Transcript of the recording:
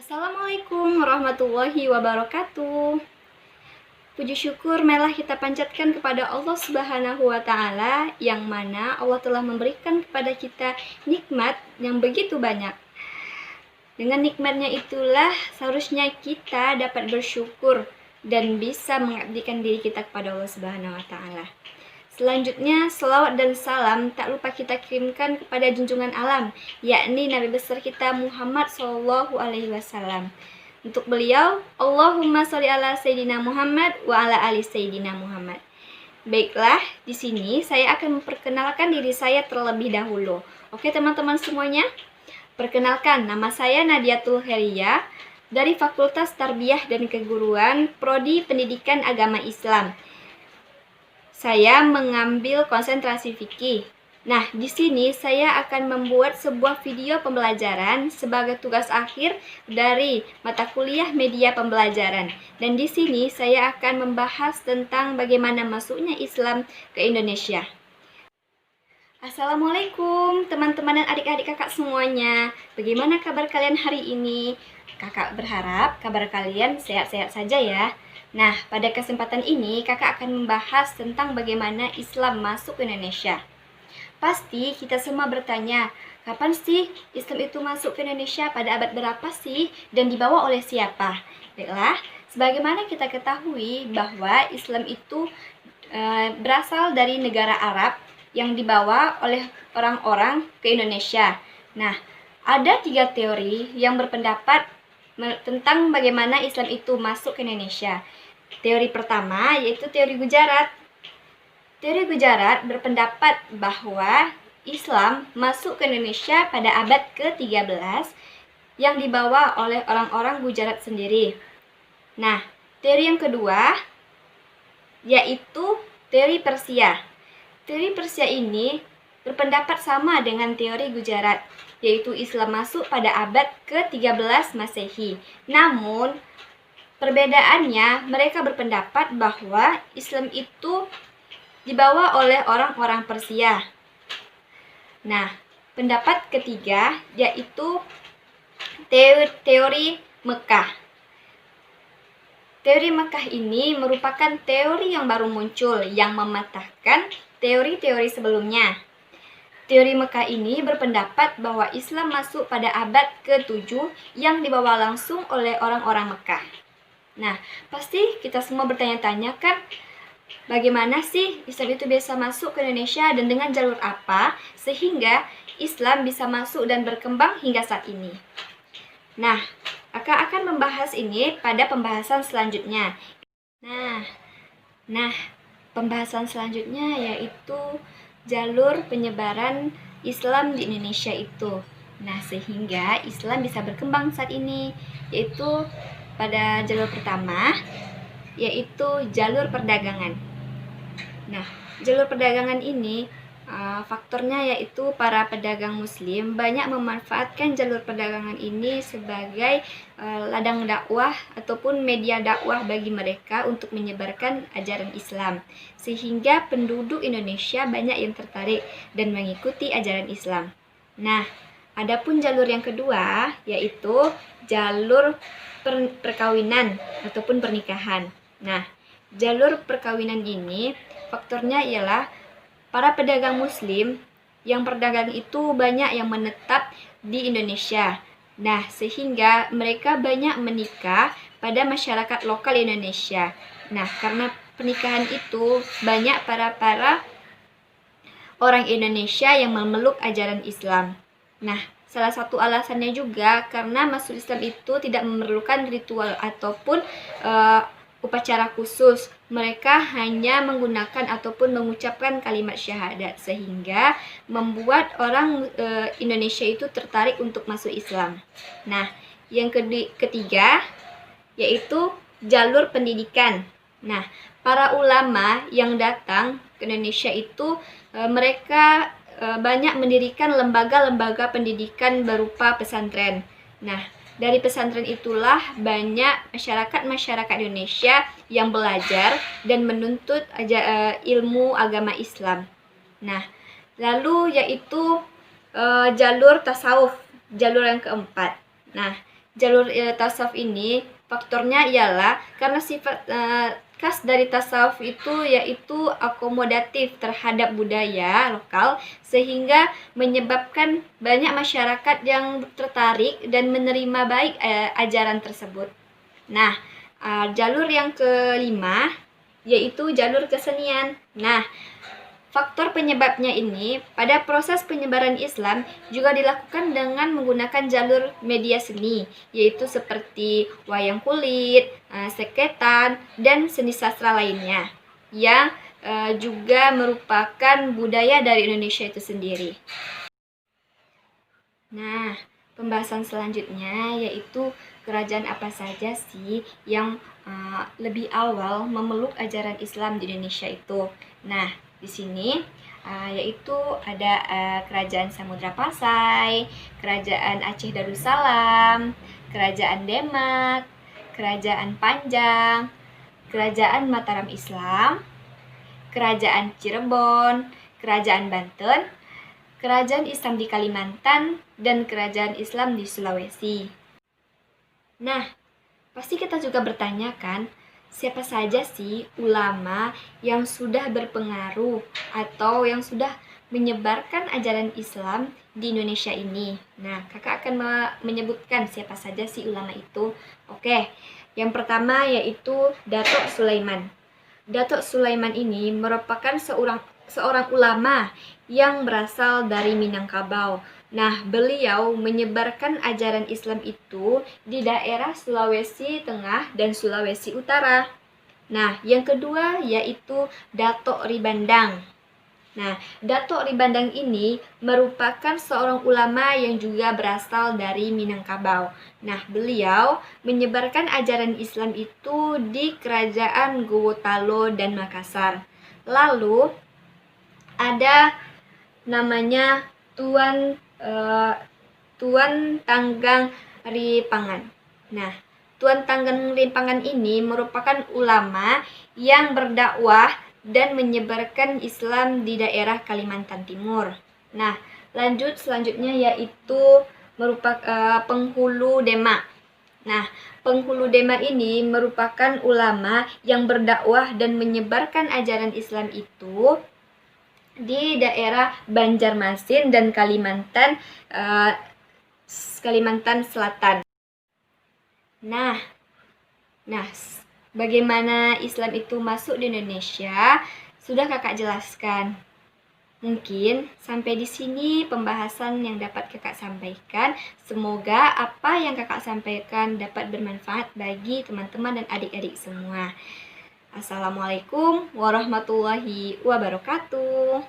Assalamualaikum warahmatullahi wabarakatuh. Puji syukur marilah kita panjatkan kepada Allah Subhanahu wa Ta'ala, yang mana Allah telah memberikan kepada kita nikmat yang begitu banyak. Dengan nikmatnya itulah seharusnya kita dapat bersyukur dan bisa mengabdikan diri kita kepada Allah Subhanahu wa Ta'ala. Selanjutnya, selawat dan salam tak lupa kita kirimkan kepada junjungan alam, yakni Nabi besar kita Muhammad SAW. Untuk beliau, Allahumma sholli ala Sayyidina Muhammad wa ala ali Sayyidina Muhammad. Baiklah, di sini saya akan memperkenalkan diri saya terlebih dahulu. Oke teman-teman semuanya? Perkenalkan, nama saya Nadiatul Khairiyah dari Fakultas Tarbiyah dan Keguruan, Prodi Pendidikan Agama Islam. Saya mengambil konsentrasi fikih. Nah, di sini saya akan membuat sebuah video pembelajaran sebagai tugas akhir dari mata kuliah media pembelajaran. Dan di sini saya akan membahas tentang bagaimana masuknya Islam ke Indonesia. Assalamualaikum teman-teman dan adik-adik kakak semuanya. Bagaimana kabar kalian hari ini? Kakak berharap kabar kalian sehat-sehat saja ya. Nah, pada kesempatan ini kakak akan membahas tentang bagaimana Islam masuk ke Indonesia. Pasti kita semua bertanya, kapan sih Islam itu masuk ke Indonesia, pada abad berapa sih, dan dibawa oleh siapa? Baiklah, sebagaimana kita ketahui bahwa Islam itu berasal dari negara Arab yang dibawa oleh orang-orang ke Indonesia. Nah, ada 3 teori yang berpendapat tentang bagaimana Islam itu masuk ke Indonesia. Teori pertama yaitu teori Gujarat. Teori Gujarat berpendapat bahwa Islam masuk ke Indonesia pada abad ke-13 yang dibawa oleh orang-orang Gujarat sendiri. Nah, teori yang kedua yaitu teori Persia. Teori Persia ini berpendapat sama dengan teori Gujarat, yaitu Islam masuk pada abad ke-13 Masehi. Namun, perbedaannya, mereka berpendapat bahwa Islam itu dibawa oleh orang-orang Persia. Nah, pendapat ketiga yaitu teori Mekah. Teori Mekah ini merupakan teori yang baru muncul yang mematahkan teori-teori sebelumnya. Teori Mekah ini berpendapat bahwa Islam masuk pada abad ke-7 yang dibawa langsung oleh orang-orang Mekah. Nah, pasti kita semua bertanya-tanya kan, bagaimana sih Islam itu bisa masuk ke Indonesia dan dengan jalur apa sehingga Islam bisa masuk dan berkembang hingga saat ini. Nah, akan membahas ini pada pembahasan selanjutnya. Nah, pembahasan selanjutnya yaitu jalur penyebaran Islam di Indonesia itu. Nah, sehingga Islam bisa berkembang saat ini, yaitu pada jalur pertama yaitu jalur perdagangan. Nah, jalur perdagangan ini faktornya yaitu para pedagang muslim banyak memanfaatkan jalur perdagangan ini sebagai ladang dakwah ataupun media dakwah bagi mereka untuk menyebarkan ajaran Islam, sehingga penduduk Indonesia banyak yang tertarik dan mengikuti ajaran Islam. Nah, adapun jalur yang kedua yaitu jalur perkawinan ataupun pernikahan. Nah, jalur perkawinan ini faktornya ialah para pedagang muslim yang berdagang itu banyak yang menetap di Indonesia. Nah, sehingga mereka banyak menikah pada masyarakat lokal Indonesia. Nah, karena pernikahan itu banyak para orang Indonesia yang memeluk ajaran Islam. Nah, salah satu alasannya juga karena masuk Islam itu tidak memerlukan ritual ataupun upacara khusus. Mereka hanya menggunakan ataupun mengucapkan kalimat syahadat, sehingga membuat orang Indonesia itu tertarik untuk masuk Islam. Nah, yang ketiga yaitu jalur pendidikan. Nah, para ulama yang datang ke Indonesia itu mereka banyak mendirikan lembaga-lembaga pendidikan berupa pesantren. Nah, dari pesantren itulah banyak masyarakat Indonesia yang belajar dan menuntut ilmu agama Islam. Nah, lalu yaitu jalur tasawuf, jalur yang keempat. Nah, jalur tasawuf ini faktornya ialah karena sifat khas dari tasawuf itu yaitu akomodatif terhadap budaya lokal sehingga menyebabkan banyak masyarakat yang tertarik dan menerima baik ajaran tersebut. Nah, jalur yang kelima yaitu jalur kesenian. Nah, faktor penyebabnya ini, pada proses penyebaran Islam juga dilakukan dengan menggunakan jalur media seni, yaitu seperti wayang kulit, seketan, dan seni sastra lainnya, yang juga merupakan budaya dari Indonesia itu sendiri. Nah, pembahasan selanjutnya yaitu kerajaan apa saja sih yang lebih awal memeluk ajaran Islam di Indonesia itu. Nah, di sini yaitu ada Kerajaan Samudra Pasai, Kerajaan Aceh Darussalam, Kerajaan Demak, Kerajaan Panjang, Kerajaan Mataram Islam, Kerajaan Cirebon, Kerajaan Banten, Kerajaan Islam di Kalimantan, dan Kerajaan Islam di Sulawesi. Nah, pasti kita juga bertanya kan, siapa saja sih ulama yang sudah berpengaruh atau yang sudah menyebarkan ajaran Islam di Indonesia ini? Nah, kakak akan menyebutkan siapa saja sih ulama itu. Oke, yang pertama yaitu Datuk Sulaiman. Datuk Sulaiman ini merupakan seorang ulama yang berasal dari Minangkabau. Nah, beliau menyebarkan ajaran Islam itu di daerah Sulawesi Tengah dan Sulawesi Utara. Nah, yang kedua yaitu Datuk Ribandang. Nah, Datuk Ribandang ini merupakan seorang ulama yang juga berasal dari Minangkabau. Nah, beliau menyebarkan ajaran Islam itu di Kerajaan Gorontalo dan Makassar. Lalu ada namanya Tuan Tanggang Ripangan. Nah, Tuan Tanggang Ripangan ini merupakan ulama yang berdakwah dan menyebarkan Islam di daerah Kalimantan Timur. Nah, selanjutnya yaitu merupakan Penghulu Demak. Nah, Penghulu Demak ini merupakan ulama yang berdakwah dan menyebarkan ajaran Islam itu di daerah Banjarmasin dan Kalimantan Selatan. Nah, bagaimana Islam itu masuk di Indonesia sudah kakak jelaskan. Mungkin sampai di sini pembahasan yang dapat kakak sampaikan. Semoga apa yang kakak sampaikan dapat bermanfaat bagi teman-teman dan adik-adik semua. Assalamualaikum warahmatullahi wabarakatuh.